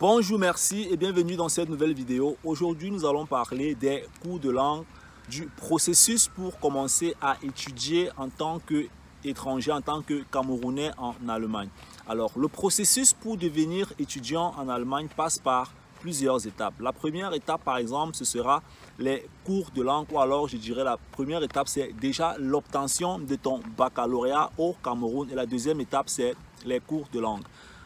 Bonjour, merci et bienvenue dans cette nouvelle vidéo. Aujourd'hui, nous allons parler des cours de langue, du processus pour commencer à étudier en tant qu'étranger, en tant que Camerounais en Allemagne. Alors, le processus pour devenir étudiant en Allemagne passe par plusieurs étapes. La première étape, par exemple, ce sera les cours de langue, ou alors je dirais la première étape, c'est déjà l'obtention de ton baccalauréat au Cameroun. Et la deuxième étape, c'est les cours de langue.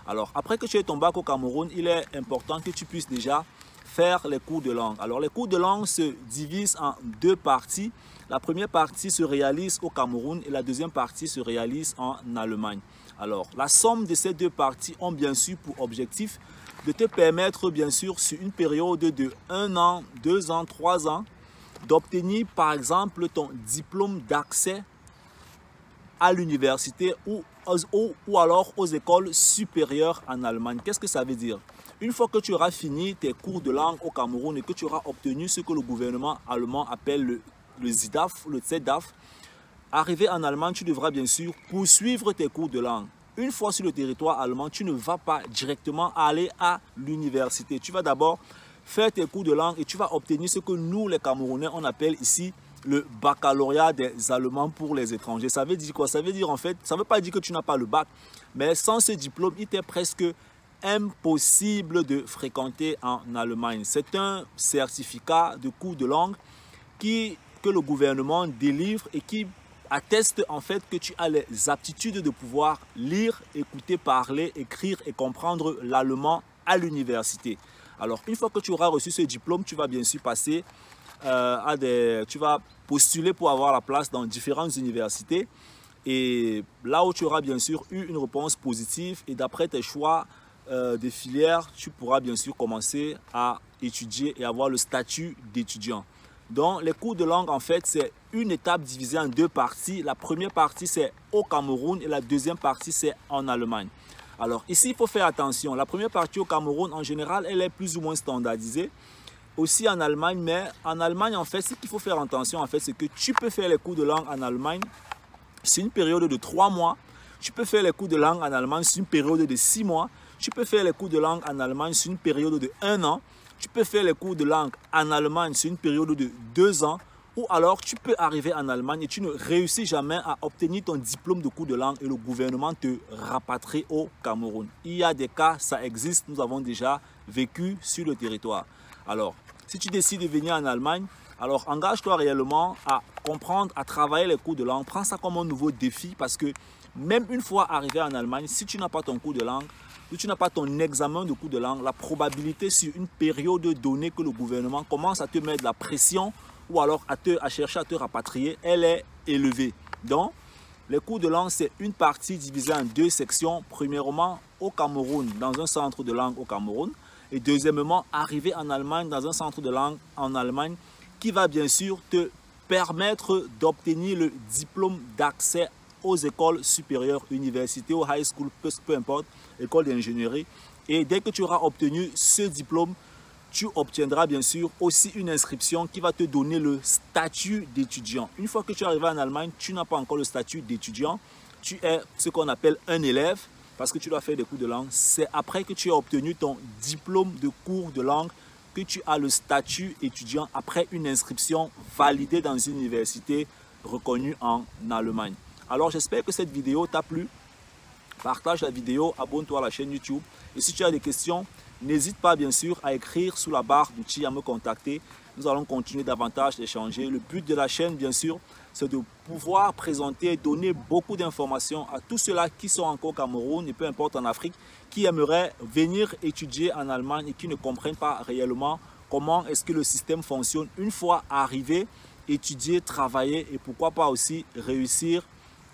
Alors, après que tu aies ton bac au Cameroun, il est important que tu puisses déjà faire les cours de langue. Alors, les cours de langue se divisent en deux parties. La première partie se réalise au Cameroun et la deuxième partie se réalise en Allemagne. Alors, la somme de ces deux parties ont bien sûr pour objectif de te permettre, bien sûr, sur une période de 1 an, 2 ans, 3 ans, d'obtenir, par exemple, ton diplôme d'accès à l'université ou alors aux écoles supérieures en Allemagne. Qu'est-ce que ça veut dire? Une fois que tu auras fini tes cours de langue au Cameroun et que tu auras obtenu ce que le gouvernement allemand appelle le ZIDAF, le ZDAF, arrivé en Allemagne, tu devras bien sûr poursuivre tes cours de langue. Une fois sur le territoire allemand, tu ne vas pas directement aller à l'université. Tu vas d'abord faire tes cours de langue et tu vas obtenir ce que nous, les Camerounais, on appelle ici le baccalauréat des Allemands pour les étrangers. Ça veut dire quoi? Ça veut dire en fait, ça ne veut pas dire que tu n'as pas le bac, mais sans ce diplôme, il t'est presque impossible de fréquenter en Allemagne. C'est un certificat de cours de langue que le gouvernement délivre et qui atteste en fait que tu as les aptitudes de pouvoir lire, écouter, parler, écrire et comprendre l'allemand à l'université. Alors, une fois que tu auras reçu ce diplôme, tu vas bien sûr passer tu vas postuler pour avoir la place dans différentes universités. Et là où tu auras bien sûr eu une réponse positive et d'après tes choix de filière, tu pourras bien sûr commencer à étudier et avoir le statut d'étudiant. Donc, les cours de langue, en fait, c'est une étape divisée en deux parties. La première partie, c'est au Cameroun et la deuxième partie, c'est en Allemagne. Alors, ici, il faut faire attention. La première partie au Cameroun, en général, elle est plus ou moins standardisée. Aussi en Allemagne, mais en Allemagne, en fait, ce qu'il faut faire attention, en fait, c'est que tu peux faire les cours de langue en Allemagne sur une période de 3 mois. Tu peux faire les cours de langue en Allemagne sur une période de 6 mois. Tu peux faire les cours de langue en Allemagne sur une période de 1 an. Tu peux faire les cours de langue en Allemagne sur une période de 2 ans. Ou alors, tu peux arriver en Allemagne et tu ne réussis jamais à obtenir ton diplôme de cours de langue et le gouvernement te rapatrie au Cameroun. Il y a des cas, ça existe, nous avons déjà vécu sur le territoire. Alors, si tu décides de venir en Allemagne, alors engage-toi réellement à comprendre, à travailler les cours de langue. Prends ça comme un nouveau défi parce que même une fois arrivé en Allemagne, si tu n'as pas ton cours de langue, si tu n'as pas ton examen de cours de langue, la probabilité sur une période donnée que le gouvernement commence à te mettre de la pression ou alors à chercher à te rapatrier, elle est élevée. Donc, les cours de langue, c'est une partie divisée en deux sections. Premièrement, au Cameroun, dans un centre de langue au Cameroun. Et deuxièmement, arriver en Allemagne dans un centre de langue en Allemagne qui va bien sûr te permettre d'obtenir le diplôme d'accès aux écoles supérieures, universités, aux high school, peu importe, école d'ingénierie. Et dès que tu auras obtenu ce diplôme, tu obtiendras bien sûr aussi une inscription qui va te donner le statut d'étudiant. Une fois que tu es arrivé en Allemagne, tu n'as pas encore le statut d'étudiant. Tu es ce qu'on appelle un élève parce que tu dois faire des cours de langue. C'est après que tu as obtenu ton diplôme de cours de langue que tu as le statut étudiant après une inscription validée dans une université reconnue en Allemagne. Alors j'espère que cette vidéo t'a plu. Partage la vidéo, abonne-toi à la chaîne YouTube. Et si tu as des questions, n'hésite pas bien sûr à écrire sous la barre d'outils, à me contacter. Nous allons continuer davantage d'échanger. Le but de la chaîne, bien sûr, c'est de pouvoir présenter, donner beaucoup d'informations à tous ceux-là qui sont encore au Cameroun et peu importe en Afrique, qui aimeraient venir étudier en Allemagne et qui ne comprennent pas réellement comment est-ce que le système fonctionne une fois arrivé, étudier, travailler et pourquoi pas aussi réussir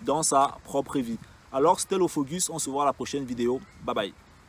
dans sa propre vie. Alors, c'était Lofogus, on se voit à la prochaine vidéo. Bye bye.